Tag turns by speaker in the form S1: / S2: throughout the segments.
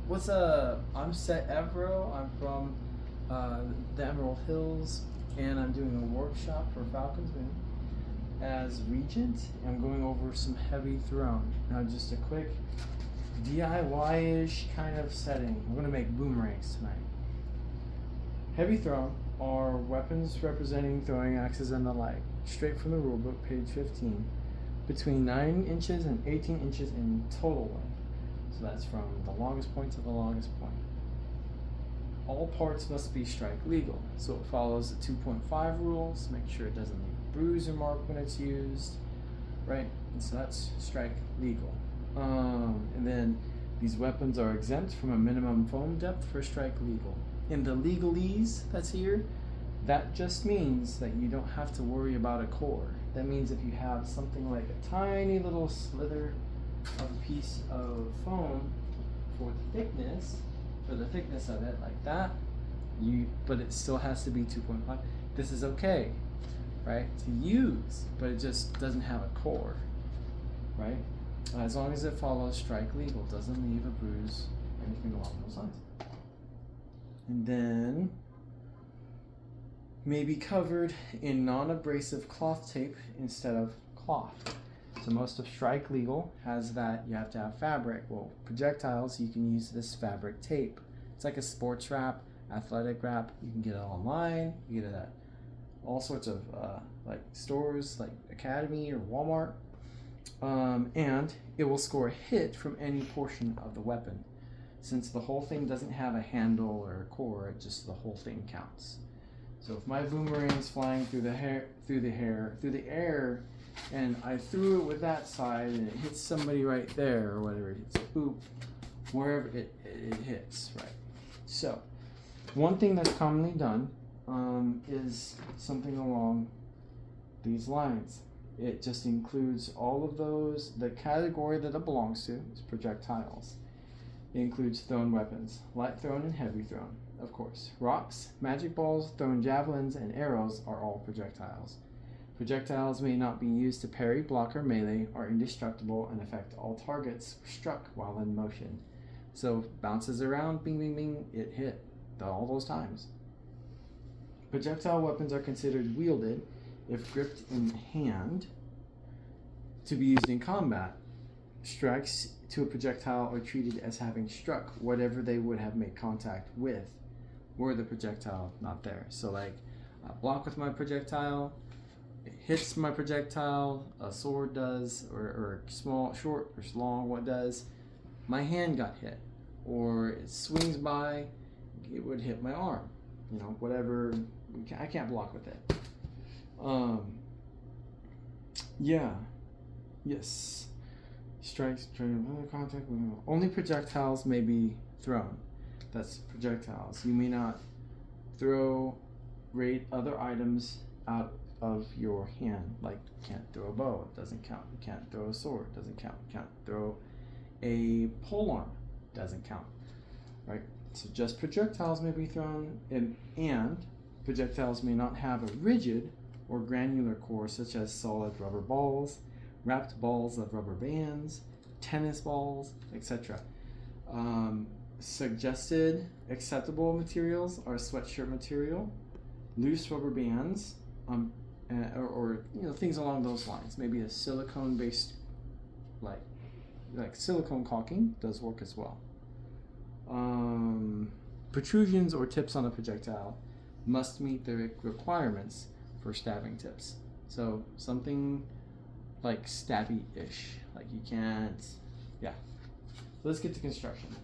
S1: What's up? I'm Set Evro. I'm from the Emerald Hills, and I'm doing a workshop for Falcon's Moon as Regent. I'm going over some heavy throne. Now, just a quick DIY-ish kind of setting. I'm going to make boomerangs tonight. Heavy throne are weapons representing throwing axes and the like, straight from the rulebook, page 15, between 9 inches and 18 inches in total length. So that's from the longest point to the longest point. All parts must be strike legal. So it follows the 2.5 rules. Make sure it doesn't leave a bruise or mark when it's used, right? And so that's strike legal. And then these weapons are exempt from a minimum foam depth for strike legal. In the legalese that's here, that just means that you don't have to worry about a core. That means if you have something like a tiny little slither of a piece of foam for the thickness of it, like that, but it still has to be 2.5. This is okay, right, to use, but it just doesn't have a core, right? As long as it follows strike legal, doesn't leave a bruise, anything along those lines. And then may be covered in non-abrasive cloth tape instead of cloth. So most of strike legal has that you have to have fabric. Well, projectiles, you can use this fabric tape. It's like a sports wrap, athletic wrap. You can get it online. You get it at all sorts of like stores like Academy or Walmart. And it will score a hit from any portion of the weapon. Since the whole thing doesn't have a handle or a core, it just the whole thing counts. So if my boomerang's flying through the air, and I threw it with that side and it hits somebody right there or whatever, it hits boop, wherever it hits, right? So one thing that's commonly done is something along these lines. It just includes all of those, the category that it belongs to is projectiles. It includes thrown weapons, light thrown and heavy thrown, of course. Rocks, magic balls, thrown javelins, and arrows are all projectiles. Projectiles may not be used to parry, block, or melee, are indestructible and affect all targets struck while in motion. So bounces around, bing, bing, bing, it hit all those times. Projectile weapons are considered wielded if gripped in hand to be used in combat. Strikes to a projectile are treated as having struck whatever they would have made contact with were the projectile not there. So like I block with my projectile, it hits my projectile, a sword does, or small, short, or long, what does, my hand got hit, or it swings by, it would hit my arm, you know, whatever, I can't block with it. Yeah, yes. Strikes during another contact. Only projectiles may be thrown. That's projectiles. You may not rate other items out of your hand. Like you can't throw a bow, it doesn't count. You can't throw a sword, it doesn't count. You can't throw a polearm, doesn't count. Right? So just projectiles may be thrown, and projectiles may not have a rigid or granular core, such as solid rubber balls, wrapped balls of rubber bands, tennis balls, etc. Suggested acceptable materials are sweatshirt material, loose rubber bands, or you know, things along those lines. Maybe a silicone-based, like silicone caulking does work as well. Protrusions or tips on a projectile must meet the requirements for stabbing tips. So something like stabby-ish, like you can't, yeah. So let's get to construction.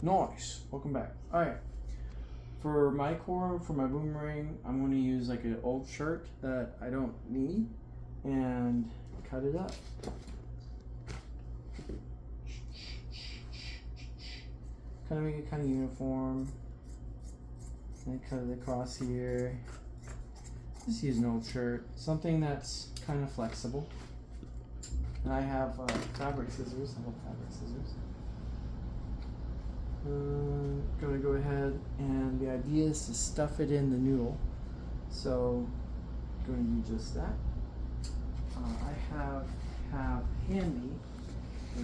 S1: Nice, welcome back. All right, for my core, for my boomerang, I'm going to use like an old shirt that I don't need and cut it up. Kind of make it kind of uniform. And cut it across here. Just use an old shirt, something that's kind of flexible. And I have fabric scissors. I have fabric scissors. Gonna go ahead, and the idea is to stuff it in the noodle. So, going to do just that. I have handy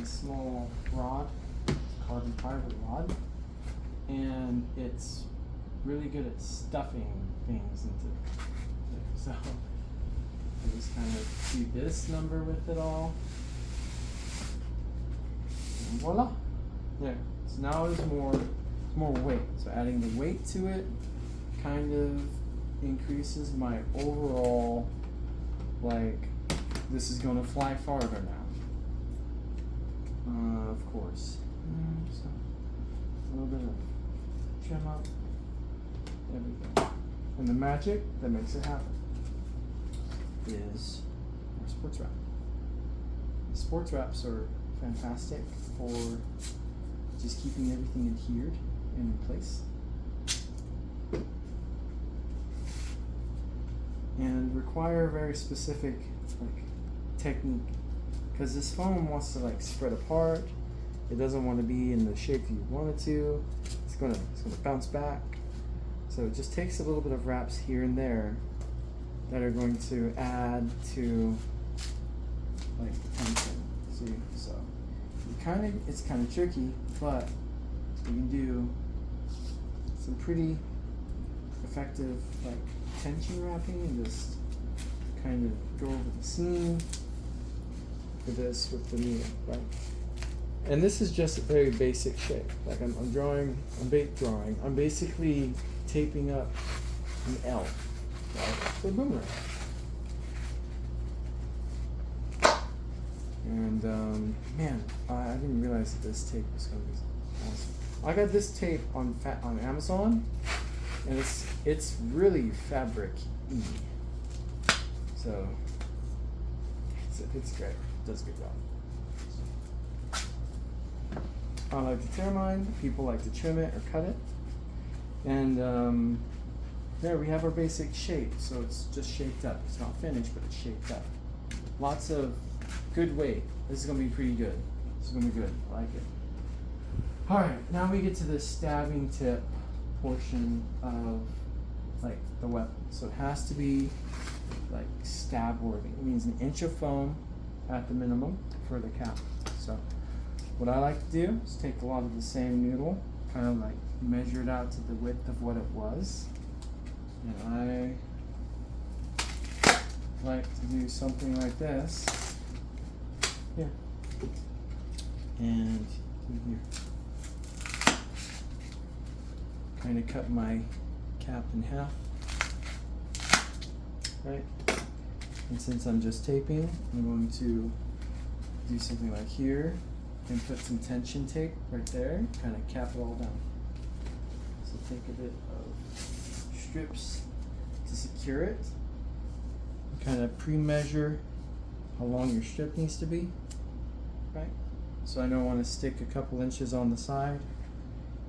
S1: a small rod. It's carbon fiber rod, and it's really good at stuffing things into there. So I just kind of do this number with it all. And voila! There. So now there's more weight. So adding the weight to it kind of increases my overall, like, this is going to fly farther now. Of course. So a little bit of trim up. There we go. And the magic that makes it happen is our sports wrap. The sports wraps are fantastic for just keeping everything adhered and in place. And require a very specific technique, because this foam wants to spread apart. It doesn't want to be in the shape you want it to. It's gonna bounce back. So it just takes a little bit of wraps here and there that are going to add to the tension. See, so it's kind of tricky, but you can do some pretty effective tension wrapping and just kind of go over the seam for this with the needle, right? And this is just a very basic shape. I'm basically taping up an L, right? For a boomerang. And man, I didn't realize that this tape was going to be awesome. I got this tape on Amazon, and it's really fabric-y. So it's great. It does a good job. I like to tear mine. People like to trim it or cut it. And there we have our basic shape. So it's just shaped up. It's not finished, but it's shaped up. Lots of good weight. This is going to be pretty good. This is going to be good. I like it. All right, now we get to the stabbing tip portion of the weapon. So it has to be stab worthy. It means 1 inch of foam at the minimum for the cap. So what I like to do is take a lot of the same noodle, kind of measure it out to the width of what it was, and I like to do something like this here and here. Kind of cut my cap in half, right? And since I'm just taping, I'm going to do something like here and put some tension tape right there, kind of cap it all down. So take a bit of strips to secure it. Kind of pre-measure how long your strip needs to be, right? So I know I want to stick a couple inches on the side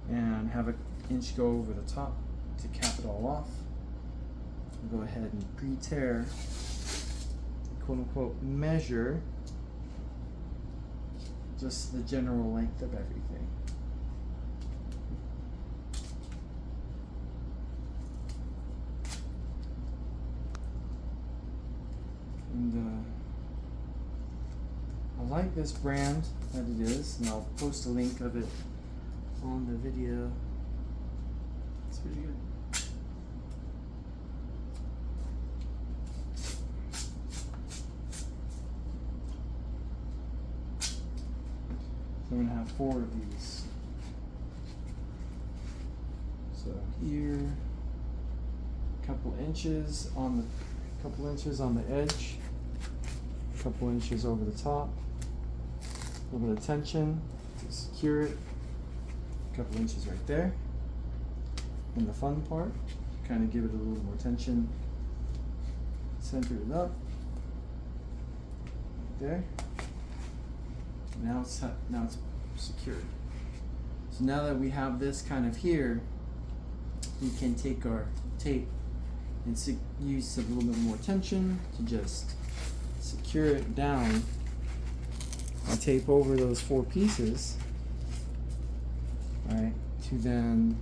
S1: and have an inch go over the top to cap it all off. I'll go ahead and pre-tear, quote unquote, measure just the general length of everything. And I like this brand that it is, and I'll post a link of it on the video. It's pretty good. I'm going to have 4 of these. So here, couple inches on the edge, couple inches over the top, a little bit of tension to secure it, couple inches right there. And the fun part, kind of give it a little more tension, center it up, right there. Now it's secured. So now that we have this kind of here, we can take our tape and use a little bit more tension to just secure it down and tape over those 4 pieces, right, to then,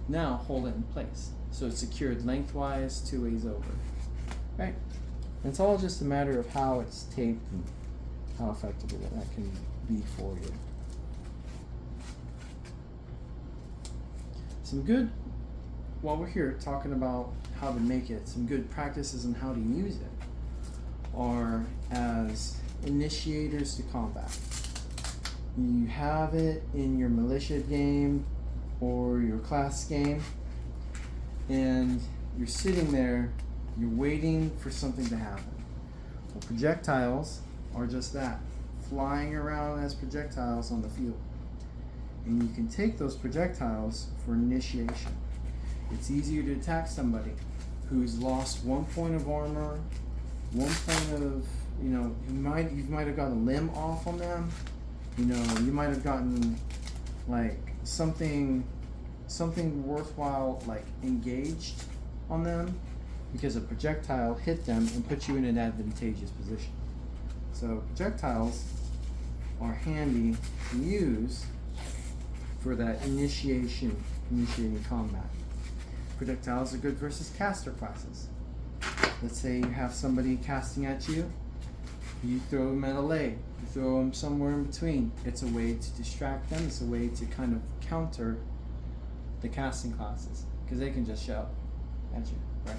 S1: now hold it in place. So it's secured lengthwise 2 ways over, right? And it's all just a matter of how it's taped and how effective that can be for you. Some good, while we're here talking about how to make it, some good practices on how to use it are as initiators to combat. You have it in your militia game or your class game, and you're sitting there, you're waiting for something to happen. Well, projectiles are just that, flying around as projectiles on the field. And you can take those projectiles for initiation. It's easier to attack somebody who's lost 1 point of armor, 1 point of, you might have gotten a limb off on them. You might have gotten like something worthwhile like engaged on them because a projectile hit them and put you in an advantageous position. So projectiles are handy to use for that initiating combat. Projectiles are good versus caster classes. Let's say you have somebody casting at you, you throw them at a leg, you throw them somewhere in between. It's a way to distract them, it's a way to kind of counter the casting classes, because they can just shout at you, right?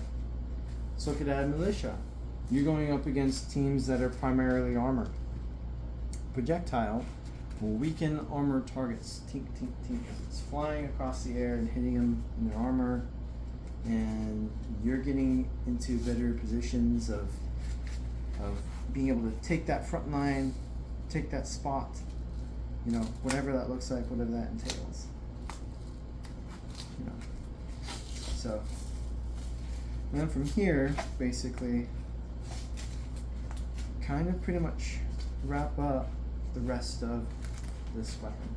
S1: So look at militia. You're going up against teams that are primarily armored. Projectile will weaken armored targets. Tink, tink, tink. It's flying across the air and hitting them in their armor, and you're getting into better positions of being able to take that front line, take that spot, whatever that looks like, whatever that entails. So, and then from here, basically, kind of pretty much wrap up the rest of this weapon.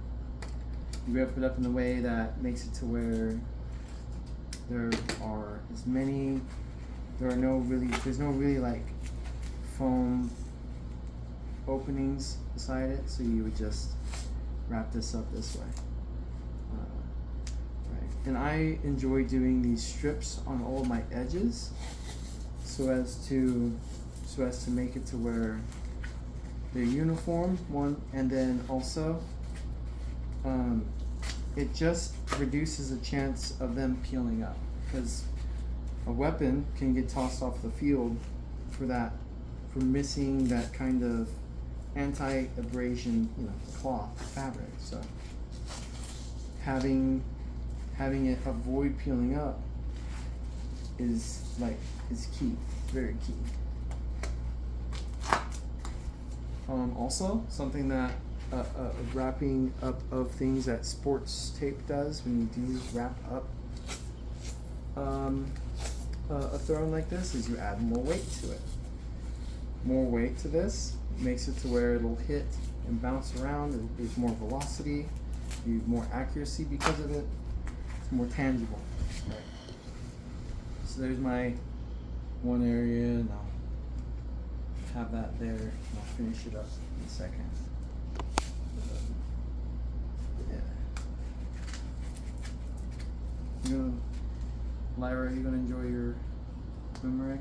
S1: You wrap it up in a way that makes it to where there's no really like foam openings beside it, so you would just wrap this up this way. Right. And I enjoy doing these strips on all my edges so as to make it to where they're uniform, one, and then also it just reduces the chance of them peeling up, because a weapon can get tossed off the field for missing that kind of anti-abrasion, cloth fabric. So having it avoid peeling up is key, very key. Also, something that wrapping up of things that sports tape does when you do wrap up a throne like this is you add more weight to it. More weight to this makes it to where it'll hit and bounce around. There's more velocity, you have more accuracy because of it. It's more tangible. Right. So there's my one area, and I'll have that there, and I'll finish it up in a second. Lyra, are you gonna enjoy your boomerang?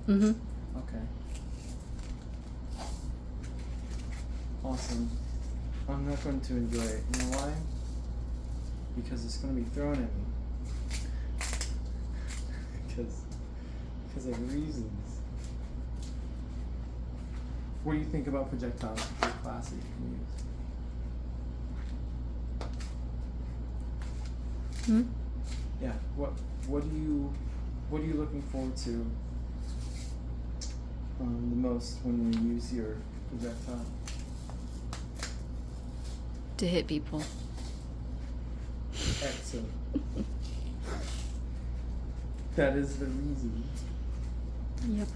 S2: Mm-hmm.
S1: Okay. Awesome. I'm not going to enjoy it. You know why? Because it's going to be thrown at me. because of reasons. What do you think about projectiles for class that you can use? Yeah. What are you looking forward to the most when you use your projectile?
S2: To hit people.
S1: Excellent. That is the reason.
S2: Yep.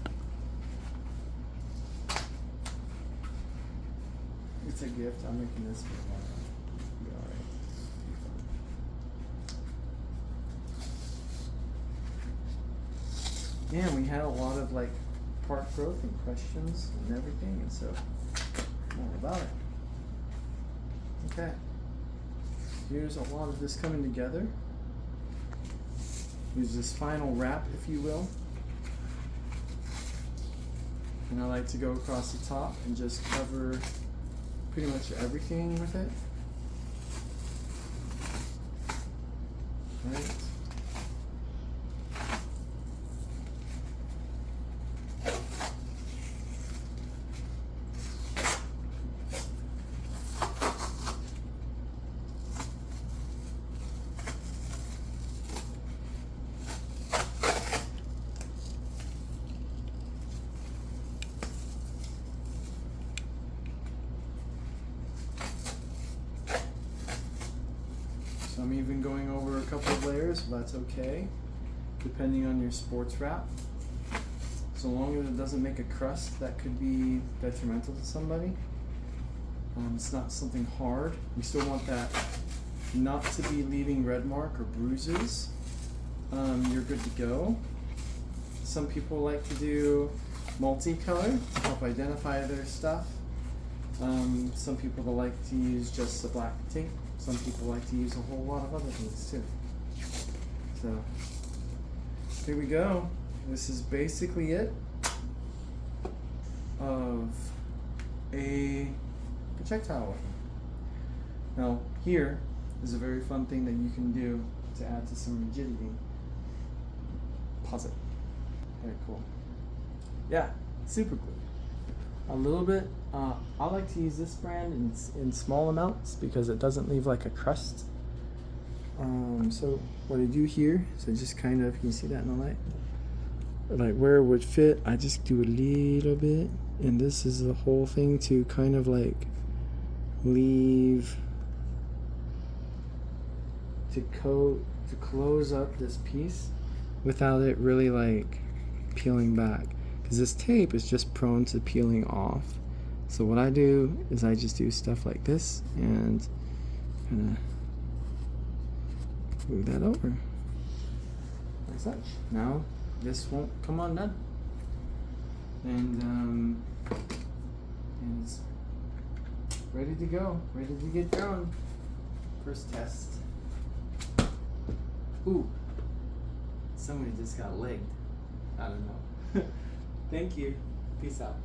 S1: It's a gift. I'm making this for tomorrow. Be alright. Yeah, we had a lot of part growth and questions and everything, and so all about it. Okay. Here's a lot of this coming together. use this final wrap, if you will. And I like to go across the top and just cover pretty much everything with it. Right. So I'm even going over a couple of layers, but that's okay, depending on your sports wrap. So long as it doesn't make a crust that could be detrimental to somebody. It's not something hard. We still want that not to be leaving red mark or bruises. You're good to go. Some people like to do multicolor to help identify their stuff. Some people like to use just the black tape. Some people like to use a whole lot of other things too. So here we go. This is basically it of a projectile weapon. Now here is a very fun thing that you can do to add to some rigidity. Pause it. Very cool. Yeah, super cool. A little bit. I like to use this brand in small amounts because it doesn't leave like a crust. So what I do here is I just kind of, can you see that in the light? Like where it would fit, I just do a little bit, and this is the whole thing to kind of like leave to close up this piece without it really like peeling back, because this tape is just prone to peeling off. So what I do is I just do stuff like this and kind of move that over like such. Now this won't come undone, and it's ready to go, ready to get going. First test. Ooh, somebody just got legged. I don't know. Thank you. Peace out.